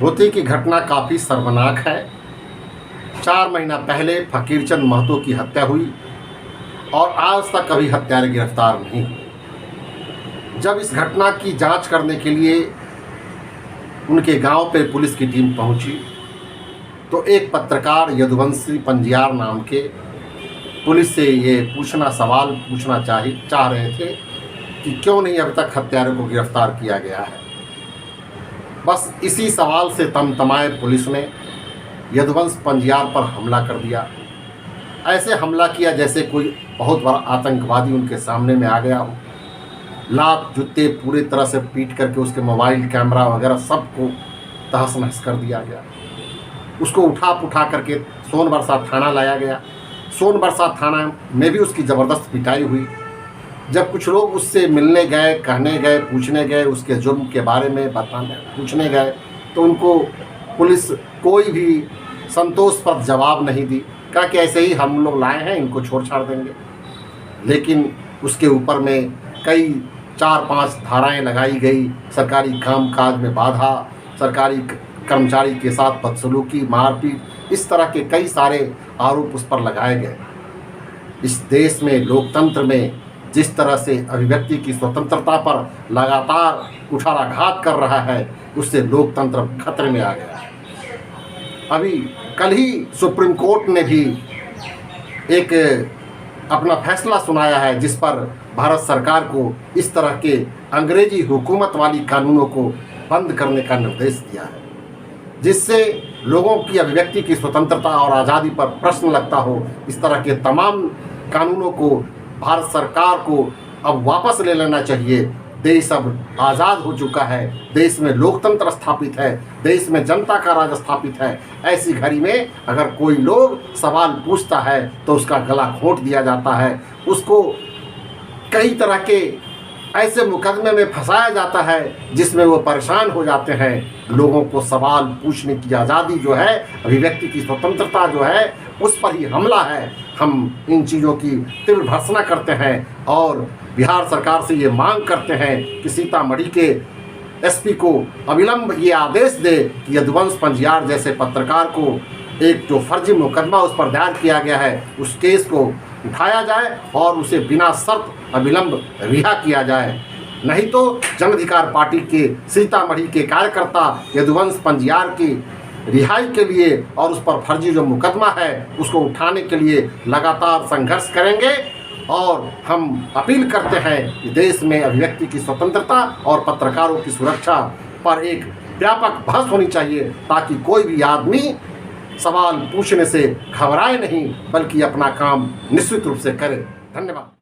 होती की घटना काफ़ी शर्मनाक है। 4 महीना पहले फकीरचंद महतो की हत्या हुई और आज तक कभी हत्यारे गिरफ्तार नहीं हुए। जब इस घटना की जांच करने के लिए उनके गांव पर पुलिस की टीम पहुंची तो एक पत्रकार यदुवंशी पंजियार नाम के पुलिस से ये सवाल पूछना चाह रहे थे कि क्यों नहीं अब तक हत्यारे को गिरफ्तार किया गया है। बस इसी सवाल से तमतमाए पुलिस ने यदुवंश पंजियार पर हमला कर दिया। ऐसे हमला किया जैसे कोई बहुत बड़ा आतंकवादी उनके सामने में आ गया हो। लात जूते पूरी तरह से पीट करके उसके मोबाइल कैमरा वगैरह सबको तहस नहस कर दिया गया। उसको उठा करके सोनबरसा थाना लाया गया। सोनबरसा थाना में भी उसकी ज़बरदस्त पिटाई हुई। जब कुछ लोग उससे मिलने गए, कहने गए, पूछने गए, उसके जुर्म के बारे में पूछने गए तो उनको पुलिस कोई भी संतोषप्रद जवाब नहीं दी। कहा कि ऐसे ही हम लोग लाए हैं, इनको छोड़ छाड़ देंगे। लेकिन उसके ऊपर में कई 4-5 धाराएं लगाई गई। सरकारी कामकाज में बाधा, सरकारी कर्मचारी के साथ बदसलूकी, मारपीट, इस तरह के कई सारे आरोप उस पर लगाए गए। इस देश में लोकतंत्र में जिस तरह से अभिव्यक्ति की स्वतंत्रता पर लगातार कुठाराघात कर रहा है, उससे लोकतंत्र खतरे में आ गया है। अभी कल ही सुप्रीम कोर्ट ने भी एक अपना फैसला सुनाया है जिस पर भारत सरकार को इस तरह के अंग्रेजी हुकूमत वाली कानूनों को बंद करने का निर्देश दिया है, जिससे लोगों की अभिव्यक्ति की स्वतंत्रता और आज़ादी पर प्रश्न लगता हो। इस तरह के तमाम कानूनों को भारत सरकार को अब वापस ले लेना चाहिए। देश अब आज़ाद हो चुका है, देश में लोकतंत्र स्थापित है, देश में जनता का राज स्थापित है। ऐसी घड़ी में अगर कोई लोग सवाल पूछता है तो उसका गला घोंट दिया जाता है, उसको कई तरह के ऐसे मुकदमे में फंसाया जाता है जिसमें वो परेशान हो जाते हैं। लोगों को सवाल पूछने की आज़ादी जो है, अभिव्यक्ति की स्वतंत्रता जो है, उस पर ही हमला है। हम इन चीज़ों की तीव्र भर्त्सना करते हैं और बिहार सरकार से ये मांग करते हैं कि सीतामढ़ी के एसपी को अविलंब ये आदेश दे कि यदुवंश पंजियार जैसे पत्रकार को एक जो फर्जी मुकदमा उस पर दायर किया गया है, उस केस को उठाया जाए और उसे बिना शर्त अविलंब रिहा किया जाए। नहीं तो जन अधिकार पार्टी के सीतामढ़ी के कार्यकर्ता यदुवंश पंजियार की रिहाई के लिए और उस पर फर्जी जो मुकदमा है उसको उठाने के लिए लगातार संघर्ष करेंगे। और हम अपील करते हैं कि देश में अभिव्यक्ति की स्वतंत्रता और पत्रकारों की सुरक्षा पर एक व्यापक बहस होनी चाहिए, ताकि कोई भी आदमी सवाल पूछने से घबराए नहीं बल्कि अपना काम निश्चित रूप से करे। धन्यवाद।